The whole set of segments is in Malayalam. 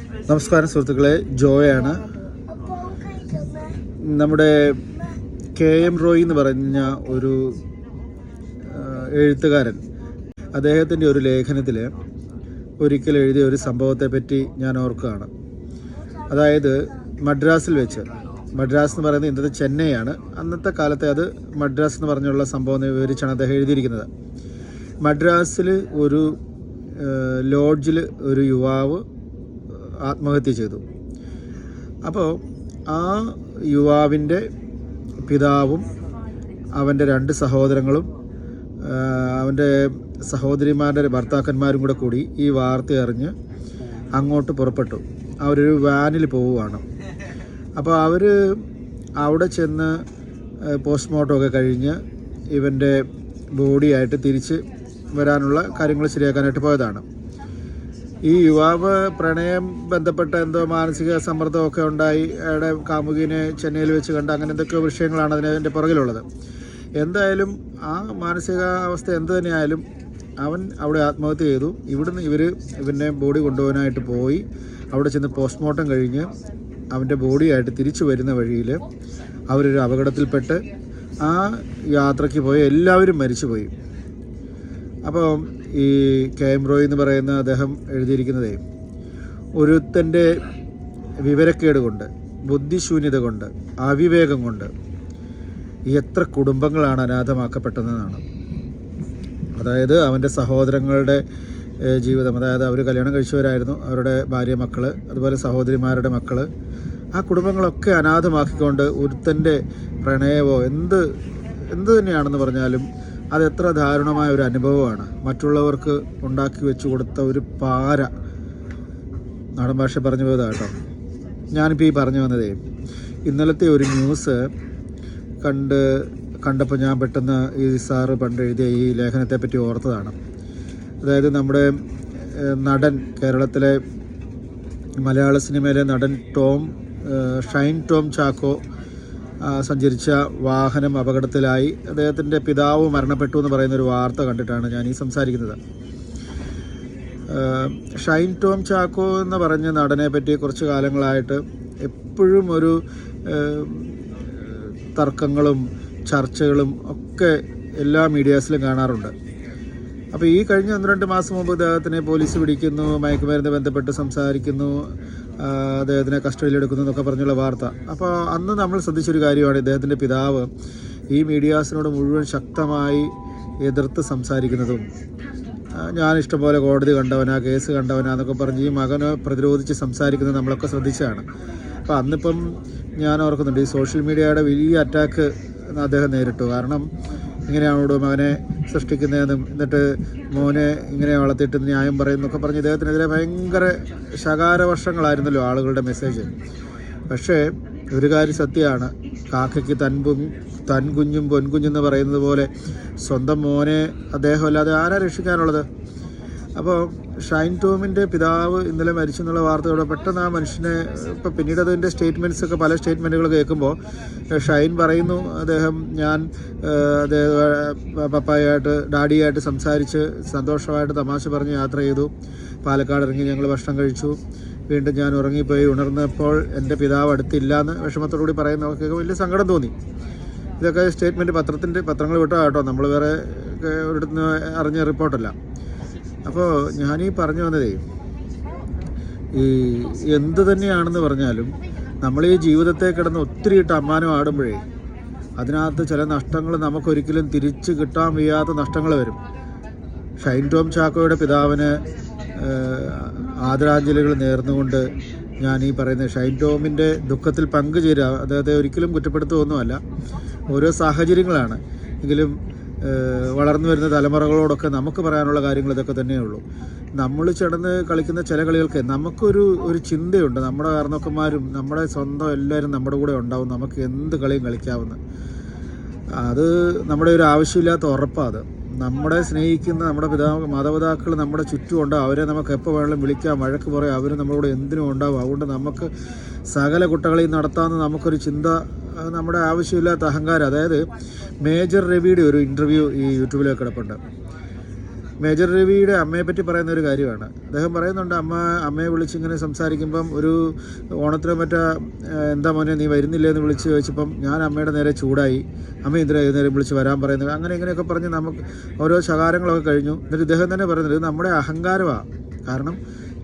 നമസ്കാരം സുഹൃത്തുക്കളെ, ജോയാണ്. നമ്മുടെ KM റോയ് എന്ന് പറഞ്ഞ ഒരു എഴുത്തുകാരൻ, അദ്ദേഹത്തിൻ്റെ ഒരു ലേഖനത്തിൽ ഒരിക്കൽ എഴുതിയ ഒരു സംഭവത്തെപ്പറ്റി ഞാൻ ഓർക്കുകയാണ്. അതായത് മദ്രാസിൽ വെച്ച്, മദ്രാസ് എന്ന് പറയുന്നത് ഇന്നത്തെ ചെന്നൈയാണ്, അന്നത്തെ കാലത്തെ അത് മദ്രാസ് എന്ന് പറഞ്ഞുള്ള സംഭവം വിവരിച്ചാണ് അദ്ദേഹം എഴുതിയിരിക്കുന്നത്. മദ്രാസിൽ ഒരു ലോഡ്ജിൽ ഒരു യുവാവ് ആത്മഹത്യ ചെയ്തു. അപ്പോൾ ആ യുവാവിൻ്റെ പിതാവും അവൻ്റെ 2 സഹോദരങ്ങളും അവൻ്റെ സഹോദരിമാരുടെ ഭർത്താക്കന്മാരും കൂടി ഈ വാർത്ത അറിഞ്ഞ് അങ്ങോട്ട് പുറപ്പെട്ടു. അവരൊരു വാനിൽ പോവുകയാണ്. അപ്പോൾ അവർ അവിടെ ചെന്ന് പോസ്റ്റ്മോർട്ടമൊക്കെ കഴിഞ്ഞ് ഇവൻ്റെ ബോഡിയായിട്ട് തിരിച്ച് വരാനുള്ള കാര്യങ്ങൾ ശരിയാക്കാനായിട്ട് പോയതാണ്. ഈ യുവാവ് പ്രണയം ബന്ധപ്പെട്ട എന്തോ മാനസിക സമ്മർദ്ദമൊക്കെ ഉണ്ടായി, അയാളുടെ കാമുകിനെ ചെന്നൈയിൽ വെച്ച് കണ്ട്, അങ്ങനെ എന്തൊക്കെയോ വിഷയങ്ങളാണ് അതിൻ്റെ പുറകിലുള്ളത്. എന്തായാലും ആ മാനസികാവസ്ഥ എന്തു തന്നെയായാലും അവൻ അവിടെ ആത്മഹത്യ ചെയ്തു. ഇവിടുന്ന് ഇവൻ്റെ ബോഡി കൊണ്ടുപോകാനായിട്ട് പോയി. അവിടെ ചെന്ന് പോസ്റ്റ്മോർട്ടം കഴിഞ്ഞ് അവൻ്റെ ബോഡിയായിട്ട് തിരിച്ചു വരുന്ന വഴിയിൽ അവരൊരു അപകടത്തിൽപ്പെട്ട് ആ യാത്രയ്ക്ക് പോയ എല്ലാവരും മരിച്ചുപോയി. അപ്പോൾ ഈ KM റോയ് എന്ന് പറയുന്ന അദ്ദേഹം എഴുതിയിരിക്കുന്നതേ, ഒരുത്തൻ്റെ വിവരക്കേട് കൊണ്ട്, ബുദ്ധിശൂന്യത കൊണ്ട്, അവിവേകം കൊണ്ട് എത്ര കുടുംബങ്ങളാണ് അനാഥമാക്കപ്പെട്ടതെന്നാണ്. അതായത് അവൻ്റെ സഹോദരങ്ങളുടെ ജീവിതം, അതായത് അവർ കല്യാണം കഴിച്ചവരായിരുന്നു, അവരുടെ ഭാര്യ മക്കൾ, അതുപോലെ സഹോദരിമാരുടെ മക്കൾ, ആ കുടുംബങ്ങളൊക്കെ അനാഥമാക്കിക്കൊണ്ട് ഒരുത്തൻ്റെ പ്രണയമോ എന്ത് തന്നെയാണെന്ന് പറഞ്ഞാലും അതെത്ര ദാരുണമായ ഒരു അനുഭവമാണ്. മറ്റുള്ളവർക്ക് ഉണ്ടാക്കി വെച്ച് കൊടുത്ത ഒരു പാര, നാടൻ ഭാഷ പറഞ്ഞു പോയതാണ് കേട്ടോ. ഞാനിപ്പോൾ ഈ പറഞ്ഞു വന്നതേ, ഇന്നലത്തെ ഒരു ന്യൂസ് കണ്ടപ്പോൾ ഞാൻ പെട്ടെന്ന് ഈ സാറ് പണ്ട് എഴുതിയ ഈ ലേഖനത്തെപ്പറ്റി ഓർത്തതാണ്. അതായത് നമ്മുടെ നടൻ, കേരളത്തിലെ മലയാള സിനിമയിലെ നടൻ ഷൈൻ ടോം ചാക്കോ സഞ്ചരിച്ച വാഹനം അപകടത്തിലായി അദ്ദേഹത്തിൻ്റെ പിതാവ് മരണപ്പെട്ടു എന്ന് പറയുന്നൊരു വാർത്ത കണ്ടിട്ടാണ് ഞാൻ ഈ സംസാരിക്കുന്നത്. ഷൈൻ ടോം ചാക്കോ എന്ന് പറഞ്ഞ നടനെ പറ്റി കുറച്ച് കാലങ്ങളായിട്ട് എപ്പോഴും ഒരു തർക്കങ്ങളും ചർച്ചകളും ഒക്കെ എല്ലാ മീഡിയാസിലും കാണാറുണ്ട്. അപ്പോൾ ഈ കഴിഞ്ഞ 1-2 മാസം മുമ്പ് അദ്ദേഹത്തിനെ പോലീസ് പിടിക്കുന്നു, മയക്കുമരുന്ന് ബന്ധപ്പെട്ട് സംസാരിക്കുന്നു, അദ്ദേഹത്തിനെ കസ്റ്റഡിയിലെടുക്കുന്നു എന്നൊക്കെ പറഞ്ഞുള്ള വാർത്ത. അപ്പോൾ അന്ന് നമ്മൾ ശ്രദ്ധിച്ചൊരു കാര്യമാണ്, ഇദ്ദേഹത്തിൻ്റെ പിതാവ് ഈ മീഡിയാസിനോട് മുഴുവൻ ശക്തമായി എതിർത്ത് സംസാരിക്കുന്നതും, ഞാൻ ഇഷ്ടംപോലെ കോടതി കണ്ടവനാ, കേസ് കണ്ടവനാ എന്നൊക്കെ പറഞ്ഞ് ഈ മകനെ പ്രതിരോധിച്ച് സംസാരിക്കുന്നത് നമ്മളൊക്കെ ശ്രദ്ധിച്ചതാണ്. അപ്പോൾ അന്നിപ്പം ഞാൻ ഓർക്കുന്നുണ്ട്, ഈ സോഷ്യൽ മീഡിയയുടെ വലിയ അറ്റാക്ക് അദ്ദേഹം നേരിട്ടു. കാരണം ഇങ്ങനെയാണോട് മകനെ സൃഷ്ടിക്കുന്നതെന്നും, എന്നിട്ട് മോനെ ഇങ്ങനെ വളർത്തിയിട്ട് ന്യായം പറയുന്നൊക്കെ പറഞ്ഞ് ഇദ്ദേഹത്തിനെതിരെ ഭയങ്കര ശകാരവർഷങ്ങളായിരുന്നല്ലോ ആളുകളുടെ മെസ്സേജ്. പക്ഷേ ഒരു കാര്യം സത്യമാണ്, കാക്കയ്ക്ക് തൻ കുഞ്ഞും പൊൻകുഞ്ഞെന്ന് പറയുന്നത് പോലെ സ്വന്തം മോനെ അദ്ദേഹം അല്ലാതെ ആരാ രക്ഷിക്കാനുള്ളത്? അപ്പോൾ ഷൈൻ ടോമിൻ്റെ പിതാവ് ഇന്നലെ മരിച്ചു എന്നുള്ള വാർത്തയോടെ പെട്ടെന്ന് ആ മനുഷ്യനെ, ഇപ്പോൾ പിന്നീട് അതിൻ്റെ സ്റ്റേറ്റ്മെൻറ്റ്സൊക്കെ, പല സ്റ്റേറ്റ്മെൻറ്റുകൾ കേൾക്കുമ്പോൾ ഷൈൻ പറയുന്നു, ഞാൻ പപ്പായായിട്ട് ഡാഡിയായിട്ട് സംസാരിച്ച് സന്തോഷമായിട്ട് തമാശ പറഞ്ഞ് യാത്ര ചെയ്തു, പാലക്കാട് ഇറങ്ങി ഞങ്ങൾ ഭക്ഷണം കഴിച്ചു, വീണ്ടും ഞാൻ ഉറങ്ങിപ്പോയി, ഉണർന്നപ്പോൾ എൻ്റെ പിതാവ് അടുത്തില്ലാന്ന് വിഷമത്തോടുകൂടി പറയുന്നവർക്കൊക്കെ വലിയ സങ്കടം തോന്നി. ഇതൊക്കെ സ്റ്റേറ്റ്മെൻറ്റ് പത്രങ്ങൾ വിട്ടോ കേട്ടോ, നമ്മൾ വേറെ ഒരിടത്ത് അറിഞ്ഞ റിപ്പോർട്ടല്ല. അപ്പോൾ ഞാനീ പറഞ്ഞു വന്നതേ, ഈ എന്ത് തന്നെയാണെന്ന് പറഞ്ഞാലും നമ്മൾ ഈ ജീവിതത്തെ കിടന്ന് ഒത്തിരി ഇട്ട് അമ്മാനം ആടുമ്പോഴേ അതിനകത്ത് ചില നഷ്ടങ്ങൾ നമുക്കൊരിക്കലും തിരിച്ച് കിട്ടാൻ വയ്യാത്ത നഷ്ടങ്ങൾ വരും. ഷൈൻ ടോം ചാക്കോയുടെ പിതാവിന് ആദരാഞ്ജലികൾ നേർന്നുകൊണ്ട് ഞാൻ ഈ പറയുന്ന ഷൈൻ ടോമിൻ്റെ ദുഃഖത്തിൽ പങ്കുചേരുക, അദ്ദേഹത്തെ ഒരിക്കലും കുറ്റപ്പെടുത്തുകയൊന്നുമല്ല, ഓരോ സാഹചര്യങ്ങളാണ്. എങ്കിലും വളർന്നു വരുന്ന തലമുറകളോടൊക്കെ നമുക്ക് പറയാനുള്ള കാര്യങ്ങൾ ഇതൊക്കെ തന്നെയുള്ളൂ. നമ്മൾ കിടന്ന് കളിക്കുന്ന ചില കളികൾക്ക് നമുക്കൊരു ചിന്തയുണ്ട്, നമ്മുടെ കാരണവന്മാരും നമ്മുടെ സ്വന്തം എല്ലാവരും നമ്മുടെ കൂടെ ഉണ്ടാവും, നമുക്ക് എന്ത് കളിയും കളിക്കാവുന്ന. അത് നമ്മുടെ ഒരു ആവശ്യമില്ലാത്ത ഉറപ്പാണ്. നമ്മളെ സ്നേഹിക്കുന്ന നമ്മുടെ മാതാപിതാക്കൾ നമ്മുടെ ചുറ്റും ഉണ്ടാവും. അവരെ നമുക്ക് എപ്പോൾ വേണമെങ്കിലും വിളിക്കാം, വഴക്ക് പറയാം, അവർ നമ്മളോട് എന്തിനും ഉണ്ടാവും. അതുകൊണ്ട് നമുക്ക് സകല കുട്ടകളെയും നടത്താമെന്ന് നമുക്കൊരു ചിന്ത, നമ്മുടെ ആവശ്യമില്ലാത്ത അഹങ്കാരം. അതായത് മേജർ രവിയുടെ ഒരു ഇൻ്റർവ്യൂ ഈ യൂട്യൂബിലൊക്കെ കിടപ്പുണ്ട്. മേജർ രവിയുടെ അമ്മയെ പറ്റി പറയുന്ന ഒരു കാര്യമാണ്. അദ്ദേഹം പറയുന്നുണ്ട്, അമ്മയെ വിളിച്ച് ഇങ്ങനെ സംസാരിക്കുമ്പം ഒരു ഓണത്തിനോ മറ്റോ എന്താ മോനെ നീ വരുന്നില്ലേ എന്ന് വിളിച്ച് ചോദിച്ചപ്പം ഞാൻ അമ്മയുടെ നേരെ ചൂടായി, അമ്മ എന്തിനാ നേരെ വിളിച്ച് വരാൻ പറയുന്നത്, അങ്ങനെ ഇങ്ങനെയൊക്കെ പറഞ്ഞ് നമുക്ക് ഓരോ ശകാരങ്ങളൊക്കെ കഴിഞ്ഞു. എന്നിട്ട് ഇദ്ദേഹം തന്നെ പറയുന്നത് ഇത് നമ്മുടെ അഹങ്കാരമാണ്. കാരണം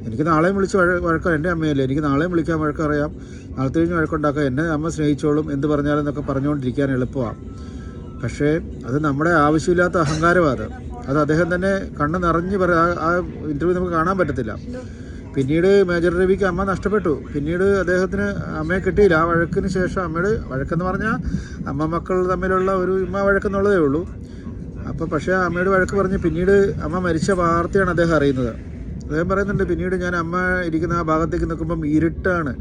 എനിക്ക് നാളെയും വിളിച്ച് വഴക്കാം, എൻ്റെ അമ്മയല്ലേ, എനിക്ക് നാളെയും വിളിക്കാൻ വഴക്കറിയാം, നാളത്തെ കഴിഞ്ഞ് വഴക്കുണ്ടാക്കാം, എന്നെ അമ്മ സ്നേഹിച്ചോളും, എന്ത് പറഞ്ഞാലും എന്നൊക്കെ പറഞ്ഞുകൊണ്ടിരിക്കാൻ എളുപ്പമാണ്. പക്ഷേ അത് നമ്മുടെ ആവശ്യമില്ലാത്ത അഹങ്കാരമാണ്. അത് അദ്ദേഹം തന്നെ കണ്ണ് നിറഞ്ഞ് ആ ഇൻ്റർവ്യൂ നമുക്ക് കാണാൻ പറ്റത്തില്ല. പിന്നീട് മേജർ രവിക്ക് അമ്മ നഷ്ടപ്പെട്ടു. പിന്നീട് അദ്ദേഹത്തിന് അമ്മയെ കിട്ടിയില്ല. ആ വഴക്കിന് ശേഷം അമ്മയുടെ വഴക്കെന്ന് പറഞ്ഞാൽ അമ്മ മക്കൾ തമ്മിലുള്ള ഒരു വഴക്കെന്നുള്ളതേ ഉള്ളൂ. അപ്പോൾ പക്ഷേ അമ്മയുടെ വഴക്ക് പറഞ്ഞ് പിന്നീട് അമ്മ മരിച്ച വാർത്തയാണ് അദ്ദേഹം അറിയുന്നത്. അദ്ദേഹം പറയുന്നുണ്ട്, പിന്നീട് ഞാൻ അമ്മ ഇരിക്കുന്ന ആ ഭാഗത്തേക്ക് നിൽക്കുമ്പം ഇരുട്ടാണ്,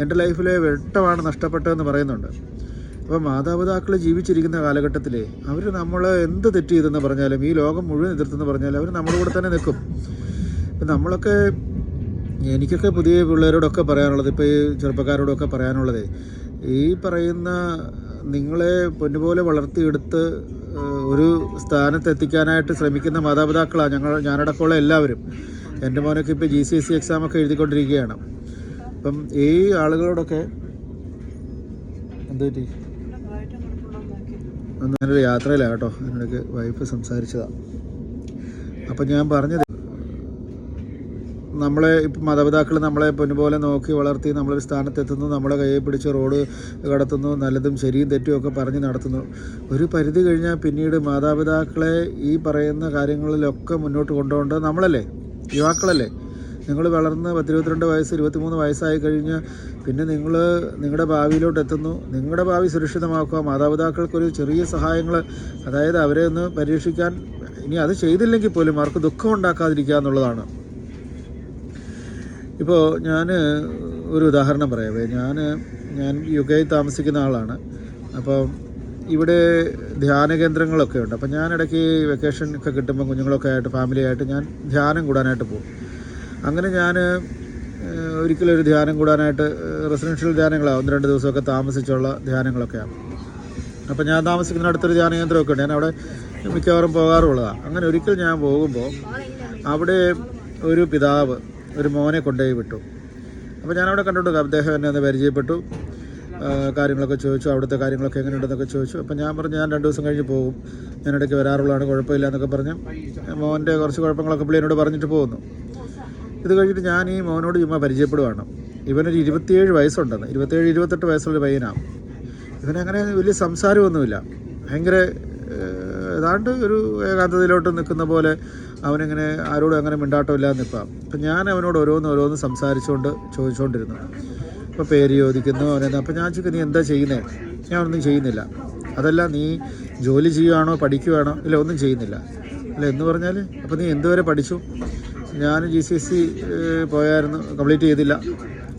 എൻ്റെ ലൈഫിലെ വെട്ടമാണ് നഷ്ടപ്പെട്ടതെന്ന് പറയുന്നുണ്ട്. അപ്പോൾ മാതാപിതാക്കൾ ജീവിച്ചിരിക്കുന്ന കാലഘട്ടത്തിലെ അവർ നമ്മൾ എന്ത് തെറ്റ് ചെയ്തെന്ന് പറഞ്ഞാലും, ഈ ലോകം മുഴുവൻ എതിർത്തെന്ന് പറഞ്ഞാലും അവർ നമ്മുടെ കൂടെ തന്നെ നിൽക്കും. ഇപ്പം നമ്മളൊക്കെ, എനിക്കൊക്കെ പുതിയ പിള്ളേരോടൊക്കെ പറയാനുള്ളത്, ഇപ്പോൾ ഈ ചെറുപ്പക്കാരോടൊക്കെ പറയാനുള്ളത്, ഈ പറയുന്ന നിങ്ങളെ പൊന്നുപോലെ വളർത്തിയെടുത്ത് ഒരു സ്ഥാനത്തെത്തിക്കാനായിട്ട് ശ്രമിക്കുന്ന മാതാപിതാക്കളാണ് ഞാനടക്കമുള്ള എല്ലാവരും. എൻ്റെ മോനൊക്കെ ഇപ്പോൾ GCSE എക്സാമൊക്കെ എഴുതിക്കൊണ്ടിരിക്കുകയാണ്. അപ്പം ഈ ആളുകളോടൊക്കെ എന്ത് പറ്റി, ഞാനൊരു യാത്രയിലാണ് കേട്ടോ, എന്നോടൊക്കെ വൈഫ് സംസാരിച്ചതാണ്. അപ്പം ഞാൻ പറഞ്ഞത്, നമ്മളെ ഇപ്പം മാതാപിതാക്കൾ നമ്മളെ പൊന്നുപോലെ നോക്കി വളർത്തി നമ്മളൊരു സ്ഥാനത്തെത്തുന്നു, നമ്മളെ കയ്യിൽ പിടിച്ച് റോഡ് കടത്തുന്നു, നല്ലതും ശരിയും തെറ്റും ഒക്കെ പറഞ്ഞ് നടത്തുന്നു. ഒരു പരിധി കഴിഞ്ഞാൽ പിന്നീട് മാതാപിതാക്കളെ ഈ പറയുന്ന കാര്യങ്ങളിലൊക്കെ മുന്നോട്ട് കൊണ്ടുപോകേണ്ടത് നമ്മളല്ലേ, യുവാക്കളല്ലേ. നിങ്ങൾ വളർന്ന് 10-22 വയസ്സ് 23 വയസ്സായി കഴിഞ്ഞ് പിന്നെ നിങ്ങൾ നിങ്ങളുടെ ഭാവിയിലോട്ട് എത്തുന്നു. നിങ്ങളുടെ ഭാവി സുരക്ഷിതമാക്കുക, മാതാപിതാക്കൾക്കൊരു ചെറിയ സഹായങ്ങൾ, അതായത് അവരെ ഒന്ന് പരീക്ഷിക്കാൻ, ഇനി അത് ചെയ്തില്ലെങ്കിൽ പോലും അവർക്ക് ദുഃഖം ഉണ്ടാക്കാതിരിക്കുക എന്നുള്ളതാണ്. ഇപ്പോൾ ഞാൻ ഒരു ഉദാഹരണം പറയാവേ. ഞാൻ UK താമസിക്കുന്ന ആളാണ്. അപ്പോൾ ഇവിടെ ധ്യാന കേന്ദ്രങ്ങളൊക്കെ ഉണ്ട്. അപ്പോൾ ഞാൻ ഇടയ്ക്ക് വെക്കേഷൻ ഒക്കെ കിട്ടുമ്പോൾ കുഞ്ഞുങ്ങളൊക്കെ ആയിട്ട് ഫാമിലിയായിട്ട് ഞാൻ ധ്യാനം കൂടാനായിട്ട് പോകും. അങ്ങനെ ഞാൻ ഒരിക്കലും ഒരു ധ്യാനം കൂടാനായിട്ട്, റെസിഡൻഷ്യൽ ധ്യാനങ്ങളാണ്, 1-2 ദിവസമൊക്കെ താമസിച്ചുള്ള ധ്യാനങ്ങളൊക്കെയാണ്. അപ്പോൾ ഞാൻ താമസിക്കുന്ന അടുത്തൊരു ധ്യാന കേന്ദ്രമൊക്കെ ഉണ്ട്, ഞാൻ അവിടെ മിക്കവാറും പോകാറുള്ളതാണ്. അങ്ങനെ ഒരിക്കൽ ഞാൻ പോകുമ്പോൾ അവിടെ ഒരു പിതാവ് ഒരു മോനെ കൊണ്ടുപോയി വിട്ടു. അപ്പോൾ ഞാനവിടെ കണ്ടിട്ട് അദ്ദേഹം എന്നെ ഒന്ന് പരിചയപ്പെട്ടു, കാര്യങ്ങളൊക്കെ ചോദിച്ചു, അവിടുത്തെ കാര്യങ്ങളൊക്കെ എങ്ങനെയുണ്ടെന്നൊക്കെ ചോദിച്ചു. അപ്പോൾ ഞാൻ പറഞ്ഞു ഞാൻ 2 ദിവസം കഴിഞ്ഞ് പോകും, ഞാൻ ഇടയ്ക്ക് വരാറുള്ളതാണ്, കുഴപ്പമില്ല എന്നൊക്കെ പറഞ്ഞ് മോൻ്റെ കുറച്ച് കുഴപ്പങ്ങളൊക്കെ പുള്ളി എന്നോട് പറഞ്ഞിട്ട് പോകുന്നു. ഇത് കഴിഞ്ഞിട്ട് ഞാൻ ഈ മോനോട് ചുമ്മാ പരിചയപ്പെടുവാണ്. ഇവനൊരു 27 വയസ്സുണ്ടെന്ന്, 27-28 വയസ്സുള്ളൊരു പയ്യനാണ്. ഇവനങ്ങനെ വലിയ സംസാരമൊന്നുമില്ല, ഭയങ്കര ഏതാണ്ട് ഒരു ഏകാന്തതയിലോട്ട് നിൽക്കുന്ന പോലെ അവനിങ്ങനെ ആരോടും അങ്ങനെ മിണ്ടാട്ടമില്ലാതെ നിൽക്കാം. അപ്പം ഞാൻ അവനോട് ഓരോന്ന് സംസാരിച്ചുകൊണ്ട് ചോദിച്ചുകൊണ്ടിരുന്നു. അപ്പോൾ പേര് ചോദിക്കുന്നു അവനെന്ന്. അപ്പോൾ ഞാൻ ചോദിക്കും, നീ എന്താ ചെയ്യുന്നത്? ഞാൻ ഒന്നും ചെയ്യുന്നില്ല. അതല്ല, നീ ജോലി ചെയ്യുകയാണോ പഠിക്കുകയാണോ? ഇല്ല, ഒന്നും ചെയ്യുന്നില്ല. അല്ല എന്ന് പറഞ്ഞാൽ, അപ്പോൾ നീ എന്തുവരെ പഠിച്ചു? ഞാൻ GCSE പോയായിരുന്നു, കംപ്ലീറ്റ് ചെയ്തില്ല.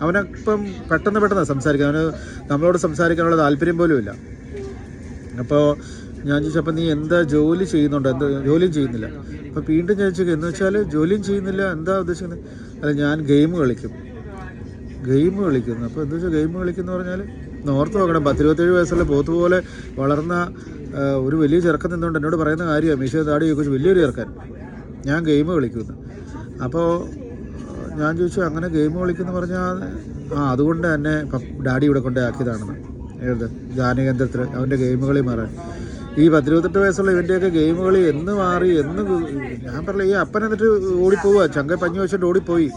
അവനപ്പം പെട്ടെന്ന് സംസാരിക്കുക, അവന് നമ്മളോട് സംസാരിക്കാനുള്ള താല്പര്യം പോലും ഇല്ല. അപ്പോൾ ഞാൻ ചോദിച്ചപ്പോൾ നീ എന്താ ജോലി ചെയ്യുന്നുണ്ടോ? ജോലിയും ചെയ്യുന്നില്ല. അപ്പോൾ വീണ്ടും ചോദിച്ചു, എന്ന് വെച്ചാൽ ജോലിയും ചെയ്യുന്നില്ല, എന്താ ഉദ്ദേശിക്കുന്നത്? അല്ല, ഞാൻ ഗെയിം കളിക്കുന്നു. അപ്പോൾ എന്താ വെച്ചാൽ ഗെയിം കളിക്കുന്നു പറഞ്ഞാൽ, നോർത്ത് നോക്കണം, 10-27 വയസ്സുള്ള പോത്ത് പോലെ വളർന്ന ഒരു വലിയ ചെറുക്കൻ നിന്നുകൊണ്ട് എന്നോട് പറയുന്ന കാര്യമാണ്, മീശോ താടിയൊക്കെ വെച്ച് വലിയൊരു ചെറുക്കൻ, ഞാൻ ഗെയിം കളിക്കുന്നു. അപ്പോൾ ഞാൻ ചോദിച്ചു, അങ്ങനെ ഗെയിം കളിക്കുന്നു പറഞ്ഞാൽ, അതുകൊണ്ട് തന്നെ ഡാഡി ഇവിടെ കൊണ്ടേ ആക്കിയതാണെന്ന്. ഏത് ധ്യാനകേന്ദ്രത്തിൽ അവൻ്റെ ഗെയിം കളി മാറാൻ. ഈ 10-28 വയസ്സുള്ള ഇവൻ്റെയൊക്കെ ഗെയിം കളി എന്ന് മാറി, ഞാൻ പറഞ്ഞില്ല, ഈ അപ്പൻ എന്നിട്ട് ഓടിപ്പോവുക, ചങ്ക പഞ്ഞു വെച്ചിട്ട് ഓടിപ്പോയി.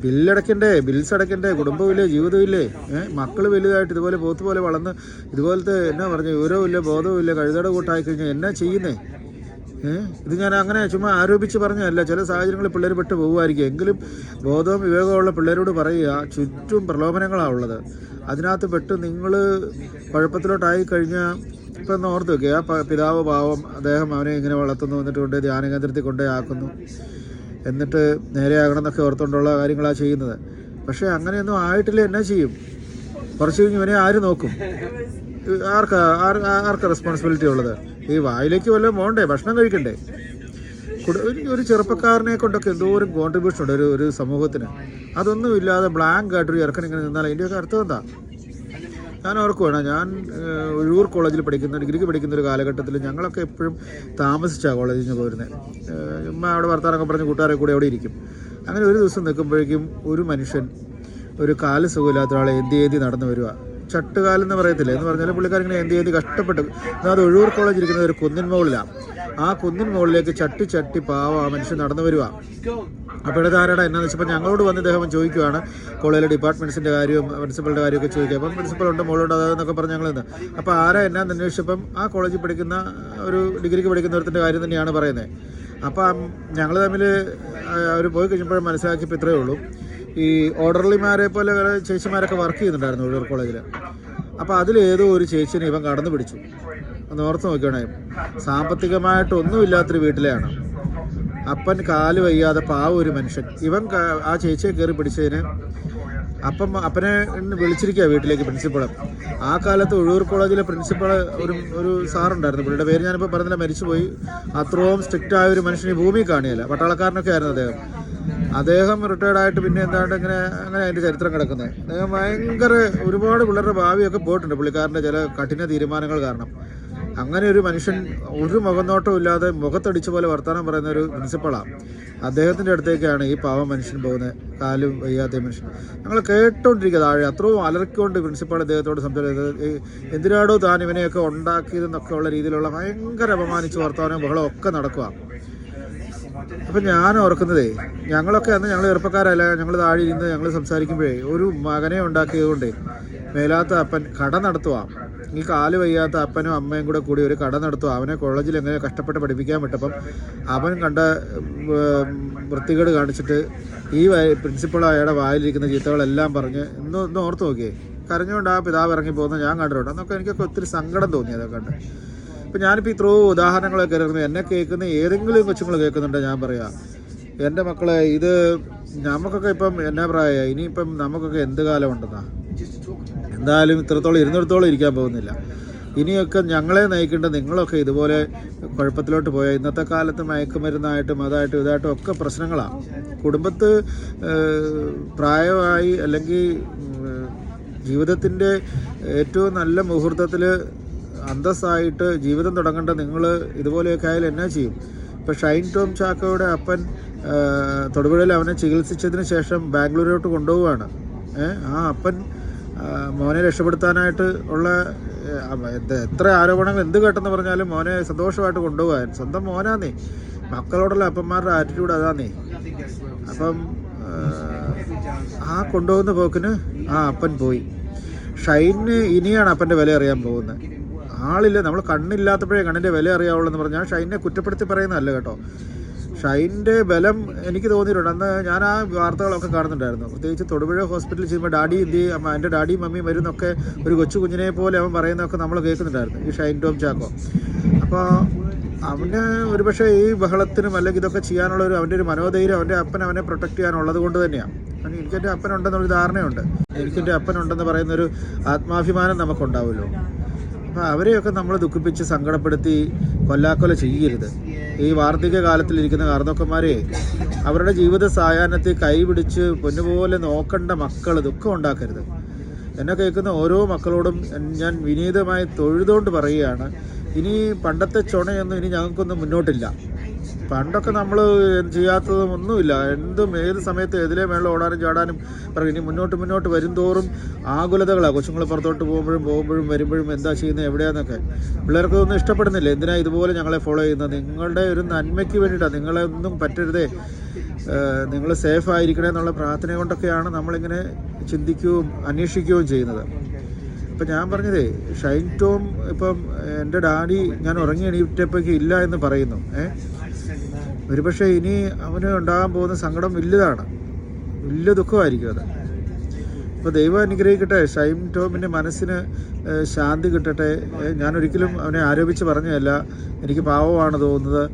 ബിൽസ് അടയ്ക്കണ്ടേ, കുടുംബമില്ലേ, ജീവിതമില്ലേ, മക്കൾ വലുതായിട്ട് ഇതുപോലെ പോത്ത് പോലെ വളർന്ന് ഇതുപോലത്തെ എന്നാ പറഞ്ഞ വിവരവും ഇല്ല, ബോധവും ഇല്ല, കഴുതയുടെ കൂട്ടായി കഴിഞ്ഞാൽ എന്നാ ചെയ്യുന്നേ? ഇത് ഞാൻ അങ്ങനെ ചുമ്മാ ആരോപിച്ച് പറഞ്ഞതല്ല. ചില സാഹചര്യങ്ങളിൽ പിള്ളേർ പെട്ട് പോകുമായിരിക്കും. എങ്കിലും ബോധവും വിവേകമുള്ള പിള്ളേരോട് പറയുക, ചുറ്റും പ്രലോഭനങ്ങളാണ് ഉള്ളത്, അതിനകത്ത് പെട്ട് നിങ്ങൾ കുഴപ്പത്തിലോട്ടായി കഴിഞ്ഞാൽ, ഇപ്പം ഒന്ന് ഓർത്ത് വെക്കുക, ആ പിതാവ് പാവം, അദ്ദേഹം അവനെ ഇങ്ങനെ വളർത്തുന്നു, എന്നിട്ട് കൊണ്ട് ധ്യാനകേന്ദ്രത്തിൽ കൊണ്ടേ ആക്കുന്നു, എന്നിട്ട് നേരെയാകണം എന്നൊക്കെ ഓർത്തുകൊണ്ടുള്ള കാര്യങ്ങളാണ് ചെയ്യുന്നത്. പക്ഷേ അങ്ങനെയൊന്നും ആയിട്ടില്ല, എന്നാ ചെയ്യും? കുറച്ച് കഴിഞ്ഞ് ഇവനെ ആര് നോക്കും? ആർക്കാ റെസ്പോൺസിബിലിറ്റി ഉള്ളത്? ഈ വായിലേക്ക് വല്ലതും പോകണ്ടേ, ഭക്ഷണം കഴിക്കണ്ടേ? ഒരു ചെറുപ്പക്കാരനെ കൊണ്ടൊക്കെ എന്തോരം കോൺട്രിബ്യൂഷൻ ഉണ്ട് ഒരു സമൂഹത്തിന്. അതൊന്നും ഇല്ലാതെ ബ്ലാങ്ക് ആയിട്ടൊരു ഇറക്കൻ ഇങ്ങനെ നിന്നാൽ അതിൻ്റെയൊക്കെ അർത്ഥം എന്താ? ഞാൻ ഓർക്കുവാണ്, ഞാൻ ഒഴൂർ കോളേജിൽ ഡിഗ്രിക്ക് പഠിക്കുന്ന ഒരു കാലഘട്ടത്തിൽ ഞങ്ങളൊക്കെ എപ്പോഴും താമസിച്ചാണ് കോളേജിൽ നിന്ന് പോരുന്നത്. ചുമ്മാ അവിടെ വർത്താനൊക്കെ പറഞ്ഞ് കൂട്ടുകാരെ കൂടെ അവിടെ ഇരിക്കും. അങ്ങനെ ഒരു ദിവസം നിൽക്കുമ്പോഴേക്കും ഒരു മനുഷ്യൻ, ഒരു കാല് സുഖമില്ലാത്ത ഒരാളെ ഏന്തി നടന്നു വരിക. ചട്ടുകാലെന്ന് പറയത്തില്ല, എന്ന് പറഞ്ഞാൽ പുള്ളിക്കാരിങ്ങനെ ഏന്തി കഷ്ടപ്പെട്ട്. അത് ഒഴൂർ കോളേജ് ഇരിക്കുന്ന ഒരു കുന്നിൻ മുകളിലാണ്. ആ കുന്നിൻ മുകളിലേക്ക് ചട്ടി പാവം ആ മനുഷ്യൻ നടന്നു വരിക. അപ്പോൾ ഇവിടെ ആരാടാ എന്നാന്ന് വെച്ചപ്പോൾ ഞങ്ങളോട് വന്ന് ഇദ്ദേഹം ചോദിക്കുകയാണ് കോളേജിലെ ഡിപ്പാർട്ട്മെൻറ്റ്സിൻ്റെ കാര്യവും പ്രിൻസിപ്പളുടെ കാര്യമൊക്കെ ചോദിക്കുക. അപ്പം പ്രിൻസിപ്പളുണ്ട്, മോളുണ്ട്, അതെന്നൊക്കെ പറഞ്ഞ് ഞങ്ങൾ നിന്ന്. അപ്പോൾ ആരാ എന്നാന്ന് അന്വേഷിച്ചപ്പം ആ കോളേജിൽ പഠിക്കുന്ന ഒരു ഡിഗ്രിക്ക് പഠിക്കുന്നവരുടെ കാര്യം തന്നെയാണ് പറയുന്നത്. അപ്പം ഞങ്ങൾ തമ്മിൽ അവർ പോയി കഴിഞ്ഞപ്പോഴും മനസ്സിലാക്കിയപ്പോൾ ഇത്രയേ ഉള്ളൂ. ഈ ഓർഡർലിമാരെ പോലെ ചേച്ചിമാരൊക്കെ വർക്ക് ചെയ്യുന്നുണ്ടായിരുന്നു ഒഴൂർ കോളേജിൽ. അപ്പോൾ അതിലേതോ ഒരു ചേച്ചിനെ ഇവൻ കടന്നു പിടിച്ചു. ഒന്ന് ഓർത്ത് നോക്കുകയാണെ, സാമ്പത്തികമായിട്ടൊന്നുമില്ലാത്തൊരു വീട്ടിലെയാണ്. അപ്പൻ കാല് വയ്യാതെ പാവം ഒരു മനുഷ്യൻ. ഇവൻ ആ ചേച്ചിയെ കയറി പിടിച്ചതിന് അപ്പനെ വിളിച്ചിരിക്കുക വീട്ടിലേക്ക് പ്രിൻസിപ്പള്. ആ കാലത്ത് ഒഴൂർ കോളേജിലെ പ്രിൻസിപ്പൾ ഒരു സാറുണ്ടായിരുന്നു, പുള്ളിയുടെ പേര് ഞാനിപ്പോൾ പറഞ്ഞില്ല, മരിച്ചുപോയി. അത്രയും സ്ട്രിക്റ്റ് ആയ ഒരു മനുഷ്യൻ ഈ ഭൂമി കാണിയല്ല. പട്ടാളക്കാരനൊക്കെ ആയിരുന്നു അദ്ദേഹം റിട്ടയർഡായിട്ട് പിന്നെ എന്താണ്ട് അങ്ങനെ അതിൻ്റെ ചരിത്രം കിടക്കുന്നത്. അദ്ദേഹം ഭയങ്കര ഒരുപാട് പിള്ളേരുടെ ഭാവിയൊക്കെ പോയിട്ടുണ്ട് പുള്ളിക്കാരൻ്റെ ചില കഠിന തീരുമാനങ്ങൾ കാരണം. അങ്ങനെ ഒരു മനുഷ്യൻ ഒരു മുഖനോട്ടവും ഇല്ലാതെ മുഖത്തടിച്ച പോലെ വർത്തമാനം പറയുന്ന ഒരു പ്രിൻസിപ്പളാണ്. അദ്ദേഹത്തിൻ്റെ അടുത്തേക്കാണ് ഈ പാവം മനുഷ്യൻ പോകുന്നത്, കാലും വയ്യാത്ത മനുഷ്യൻ. ഞങ്ങൾ കേട്ടോണ്ടിരിക്കുക താഴെ. അത്രയും അലർക്കൊണ്ട് പ്രിൻസിപ്പാൾ അദ്ദേഹത്തോട് സംസാരിച്ചത്, എന്തിനാടോ താൻ ഇവനെയൊക്കെ ഉണ്ടാക്കിയതെന്നൊക്കെ ഉള്ള രീതിയിലുള്ള ഭയങ്കര അപമാനിച്ച് വർത്തമാനവും ബഹളവും ഒക്കെ നടക്കുക. അപ്പം ഞാൻ ഓർക്കുന്നതേ, ഞങ്ങളൊക്കെ അന്ന് ഞങ്ങൾ ചെറുപ്പക്കാരല്ല, ഞങ്ങൾ താഴെ ഇരുന്ന് ഞങ്ങൾ സംസാരിക്കുമ്പോഴേ ഒരു മകനെ ഉണ്ടാക്കിയതുകൊണ്ടേ മേലാത്ത അപ്പൻ കട നടത്തുക. ഈ കാല് വയ്യാത്ത അപ്പനും അമ്മയും കൂടി ഒരു കട നടത്തുക. അവനെ കോളേജിൽ എങ്ങനെ കഷ്ടപ്പെട്ട് പഠിപ്പിക്കാൻ വിട്ടപ്പം അവൻ കണ്ട വൃത്തികേട് കാണിച്ചിട്ട് ഈ പ്രിൻസിപ്പൾ അയാളുടെ വായിലിരിക്കുന്ന ചീത്തകളെല്ലാം പറഞ്ഞ് ഒന്ന് ഓർത്ത് നോക്കിയേ. കരഞ്ഞുകൊണ്ട് ആ പിതാവ് ഇറങ്ങി പോകുന്നത് ഞാൻ കണ്ടിട്ടുണ്ട്. അന്നൊക്കെ എനിക്കൊക്കെ ഒത്തിരി സങ്കടം തോന്നി അതൊക്കെ കണ്ട്. ഇപ്പം ഞാനിപ്പോൾ ഇത്രയോ ഉദാഹരണങ്ങളൊക്കെ ഇറങ്ങുന്നു. എന്നെ കേൾക്കുന്ന ഏതെങ്കിലും കൊച്ചുങ്ങൾ കേൾക്കുന്നുണ്ടോ ഞാൻ പറയാം, എൻ്റെ മക്കളെ, ഇത് നമുക്കൊക്കെ ഇപ്പം എന്നാ പ്രായമായി, ഇനിയിപ്പം നമുക്കൊക്കെ എന്ത് കാലം ഉണ്ടെന്നാ. എന്തായാലും ഇരുന്നിടത്തോളം ഇരിക്കാൻ പോകുന്നില്ല. ഇനിയൊക്കെ ഞങ്ങളെ നയിക്കേണ്ട നിങ്ങളൊക്കെ ഇതുപോലെ കുഴപ്പത്തിലോട്ട് പോയാൽ ഇന്നത്തെ കാലത്ത് മയക്കുമരുന്നായിട്ടും അതായിട്ടും ഇതായിട്ടും ഒക്കെ പ്രശ്നങ്ങളാണ്. കുടുംബത്ത് പ്രായമായി അല്ലെങ്കിൽ ജീവിതത്തിൻ്റെ ഏറ്റവും നല്ല മുഹൂർത്തത്തിൽ അന്തസ്സായിട്ട് ജീവിതം തുടങ്ങേണ്ട നിങ്ങൾ ഇതുപോലെയൊക്കെ ആയാലും എന്നാ ചെയ്യും? ഇപ്പോൾ ഷൈൻ ടോം ചാക്കോയുടെ അപ്പൻ തൊടുപുഴയിൽ അവനെ ചികിത്സിച്ചതിന് ശേഷം ബാംഗ്ലൂരിലോട്ട് കൊണ്ടുപോവുകയാണ്. ആ അപ്പൻ മോനെ രക്ഷപ്പെടുത്താനായിട്ട് ഉള്ള എത്ര ആരോപണങ്ങൾ എന്ത് കേട്ടെന്ന് പറഞ്ഞാലും മോനെ സന്തോഷമായിട്ട് കൊണ്ടുപോകാൻ. സ്വന്തം മോനാന്നേ, മക്കളോടുള്ള അപ്പന്മാരുടെ ആറ്റിറ്റ്യൂഡ് അതാന്നേ. അപ്പം ആ കൊണ്ടുപോകുന്ന പോക്കിന് ആ അപ്പൻ പോയി. ഷൈന് ഇനിയാണ് അപ്പൻ്റെ വില അറിയാൻ പോകുന്നത്. ആളില്ല, നമ്മൾ കണ്ണില്ലാത്തപ്പോഴേ കണ്ണിൻ്റെ വില അറിയാവുള്ളൂ എന്ന് പറഞ്ഞാൽ ഷൈനെ കുറ്റപ്പെടുത്തി പറയുന്നതല്ല കേട്ടോ. ഷൈൻ്റെ ബലം എനിക്ക് തോന്നിയിട്ടുണ്ട്. അന്ന് ഞാൻ ആ വാർത്തകളൊക്കെ കാണുന്നുണ്ടായിരുന്നു. പ്രത്യേകിച്ച് തൊടുപുഴ ഹോസ്പിറ്റലിൽ ചെയ്യുമ്പോൾ ഡാഡി എന്ത് ചെയ്യും, എൻ്റെ ഡാഡിയും മമ്മിയും വരുന്നൊക്കെ ഒരു കൊച്ചു കുഞ്ഞിനെ പോലെ അവൻ പറയുന്നതൊക്കെ നമ്മൾ കേൾക്കുന്നുണ്ടായിരുന്നു, ഈ ഷൈൻ ടോം ചാക്കോ. അപ്പോൾ അവന് ഒരുപക്ഷെ ഈ ബഹളത്തിനും അല്ലെങ്കിൽ ഇതൊക്കെ ചെയ്യാനുള്ള അവൻ്റെ ഒരു മനോധൈര്യം അവൻ്റെ അപ്പൻ അവനെ പ്രൊട്ടക്റ്റ് ചെയ്യാനുള്ളത് കൊണ്ട് തന്നെയാണ്. എനിക്കെൻ്റെ അപ്പനുണ്ടെന്നൊരു ധാരണയുണ്ട്. എനിക്കെൻ്റെ അപ്പനുണ്ടെന്ന് പറയുന്നൊരു ആത്മാഭിമാനം നമുക്കുണ്ടാവുമല്ലോ. അപ്പോൾ അവരെയൊക്കെ നമ്മൾ ദുഃഖിപ്പിച്ച് സങ്കടപ്പെടുത്തി കൊല്ലാക്കൊല ചെയ്യരുത്. ഈ വാർദ്ധക്യ കാലത്തിലിരിക്കുന്ന കാർന്നോക്കന്മാരെ അവരുടെ ജീവിത സായാഹ്നത്തിൽ കൈപിടിച്ച് പൊന്നുപോലെ നോക്കേണ്ട മക്കൾ ദുഃഖം ഉണ്ടാക്കരുത്. എന്നെ കേൾക്കുന്ന ഓരോ മക്കളോടും ഞാൻ വിനീതമായി തൊഴുതുകൊണ്ട് പറയുകയാണ്, ഇനി പണ്ടത്തെ ചുണയൊന്നും ഇനി ഞങ്ങൾക്കൊന്നും മുന്നോട്ടില്ല. പണ്ടൊക്കെ നമ്മൾ ചെയ്യാത്തതും ഒന്നുമില്ല. ഏത് സമയത്ത് എതിലെ മേളം ഓടാനും ചാടാനും പറയും. ഇനി മുന്നോട്ട് വരുംതോറും ആകുലതകളാണ്. കൊച്ചുങ്ങൾ പുറത്തോട്ട് പോകുമ്പോഴും വരുമ്പോഴും എന്താ ചെയ്യുന്നത്, എവിടെയാന്നൊക്കെ. പിള്ളേർക്കൊന്നും ഇഷ്ടപ്പെടുന്നില്ല. എന്തിനാ ഇതുപോലെ ഞങ്ങളെ ഫോളോ ചെയ്യുന്നത്? നിങ്ങളുടെ ഒരു നന്മയ്ക്ക് വേണ്ടിയിട്ടാണ്. നിങ്ങളെ ഒന്നും പറ്റരുതേ, നിങ്ങൾ സേഫ് ആയിരിക്കണേ എന്നുള്ള പ്രാർത്ഥന കൊണ്ടൊക്കെയാണ് നമ്മളിങ്ങനെ ചിന്തിക്കുകയും അന്വേഷിക്കുകയും ചെയ്യുന്നത്. ഇപ്പം ഞാൻ പറഞ്ഞതേ, ഷൈൻ ടോം ഇപ്പം എൻ്റെ ഡാഡി ഞാൻ ഉറങ്ങി എണീറ്റപ്പോഴേക്ക് ഇല്ല എന്ന് പറയുന്നു. ഒരുപക്ഷെ ഇനി അവന് ഉണ്ടാകാൻ പോകുന്ന സങ്കടം വലിയ ദുഃഖമായിരിക്കും അത്. അപ്പോൾ ദൈവം അനുഗ്രഹിക്കട്ടെ, ഷൈൻ ടോമിൻ്റെ മനസ്സിന് ശാന്തി കിട്ടട്ടെ. ഞാനൊരിക്കലും അവനെ ആരോപിച്ച് പറഞ്ഞതല്ല. എനിക്ക് പാവമാണ് തോന്നുന്നത്,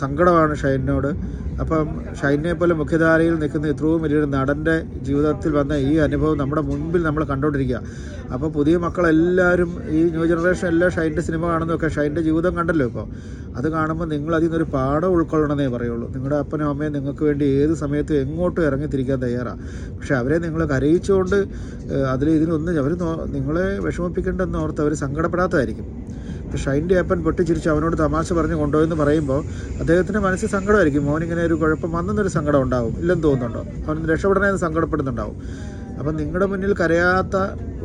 സങ്കടമാണ് ഷൈനോട്. അപ്പം ഷൈനെ പോലെ മുഖ്യധാരയിൽ നിൽക്കുന്ന ഇത്രയും വലിയൊരു നടൻ്റെ ജീവിതത്തിൽ വന്ന ഈ അനുഭവം നമ്മുടെ മുൻപിൽ നമ്മൾ കണ്ടുകൊണ്ടിരിക്കുക. അപ്പോൾ പുതിയ മക്കളെല്ലാവരും ഈ ന്യൂ ജനറേഷൻ എല്ലാം ഷൈൻ്റെ സിനിമ കാണുന്നതൊക്കെ ഷൈൻ്റെ ജീവിതം കണ്ടല്ലോ. ഇപ്പോൾ അത് കാണുമ്പോൾ നിങ്ങൾ അതിൽ നിന്നൊരു പാഠം ഉൾക്കൊള്ളണമെന്നേ പറയുള്ളൂ. നിങ്ങളുടെ അപ്പനും അമ്മയും നിങ്ങൾക്ക് വേണ്ടി ഏത് സമയത്തും എങ്ങോട്ടും ഇറങ്ങി തിരിക്കാൻ തയ്യാറാണ്. പക്ഷേ അവരെ നിങ്ങൾ കരയിച്ചുകൊണ്ട് ഇതിനൊന്നും അവർ നിങ്ങളെ വിഷമിപ്പിക്കേണ്ടെന്ന് ഓർത്ത് അവർ സങ്കടപ്പെടാത്തതായിരിക്കും. ഇപ്പോൾ ഷൈൻ്റെ അപ്പൻ പൊട്ടിച്ചിരിച്ച് അവനോട് തമാശ പറഞ്ഞ് കൊണ്ടുപോയെന്ന് പറയുമ്പോൾ അദ്ദേഹത്തിൻ്റെ മനസ്സിൽ സങ്കടമായിരിക്കും. മോനിങ്ങനെ ഒരു കുഴപ്പം വന്നെന്നൊരു സങ്കടം ഉണ്ടാവും, ഇല്ലെന്ന് തോന്നുന്നുണ്ടോ? അവൻ രക്ഷപ്പെടണമെന്ന് സങ്കടപ്പെടുന്നുണ്ടാവും. അപ്പം നിങ്ങളുടെ മുന്നിൽ കരയാത്ത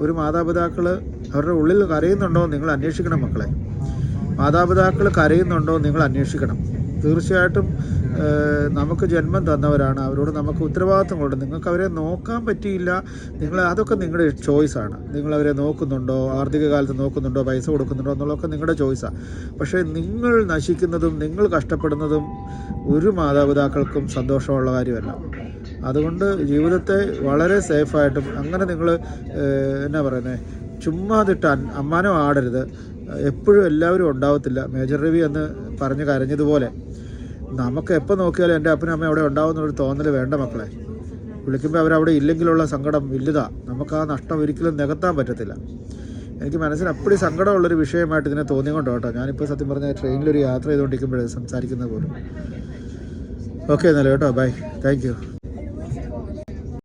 ഒരു മാതാപിതാക്കൾ അവരുടെ ഉള്ളിൽ കരയുന്നുണ്ടോ നിങ്ങൾ അന്വേഷിക്കണം മക്കളെ. മാതാപിതാക്കൾ കരയുന്നുണ്ടോ നിങ്ങൾ അന്വേഷിക്കണം. തീർച്ചയായിട്ടും നമുക്ക് ജന്മം തന്നവരാണ്, അവരോട് നമുക്ക് ഉത്തരവാദിത്തങ്ങളുണ്ട്. നിങ്ങൾക്ക് അവരെ നോക്കാൻ പറ്റിയില്ല, അതൊക്കെ നിങ്ങളുടെ ചോയ്സാണ്. നിങ്ങളവരെ നോക്കുന്നുണ്ടോ, ആർഥിക കാലത്ത് നോക്കുന്നുണ്ടോ, പൈസ കൊടുക്കുന്നുണ്ടോ എന്നുള്ളതൊക്കെ നിങ്ങളുടെ ചോയ്സാണ്. പക്ഷേ നിങ്ങൾ നശിക്കുന്നതും നിങ്ങൾ കഷ്ടപ്പെടുന്നതും ഒരു മാതാപിതാക്കൾക്കും സന്തോഷമുള്ള കാര്യമല്ല. അതുകൊണ്ട് ജീവിതത്തെ വളരെ സേഫായിട്ടും അങ്ങനെ നിങ്ങൾ എന്നാ പറയുന്നത്, ചുമ്മാതിട്ട് അമ്മാനം ആടരുത്. എപ്പോഴും എല്ലാവരും ഉണ്ടാവത്തില്ല. മേജർ രവി എന്ന് പറഞ്ഞ് കരഞ്ഞതുപോലെ നമുക്ക് എപ്പോൾ നോക്കിയാലും എൻ്റെ അപ്പനും അമ്മയും അവിടെ ഉണ്ടാവുന്നൊരു തോന്നൽ വേണ്ട മക്കളെ. വിളിക്കുമ്പോൾ അവരവിടെ ഇല്ലെങ്കിലുള്ള സങ്കടം വലുതാണ്. നമുക്ക് ആ നഷ്ടം ഒരിക്കലും നികത്താൻ പറ്റത്തില്ല. എനിക്ക് മനസ്സിന് അപ്പടി സങ്കടമുള്ളൊരു വിഷയമായിട്ട് ഇതിനെ തോന്നിക്കൊണ്ട് കേട്ടോ. ഞാനിപ്പോൾ സത്യം പറഞ്ഞാൽ ട്രെയിനിലൊരു യാത്ര ചെയ്തുകൊണ്ടിരിക്കുമ്പോഴേ സംസാരിക്കുന്നത് പോലും. ഓക്കെ എന്നാലും കേട്ടോ, ബൈ, താങ്ക് യു.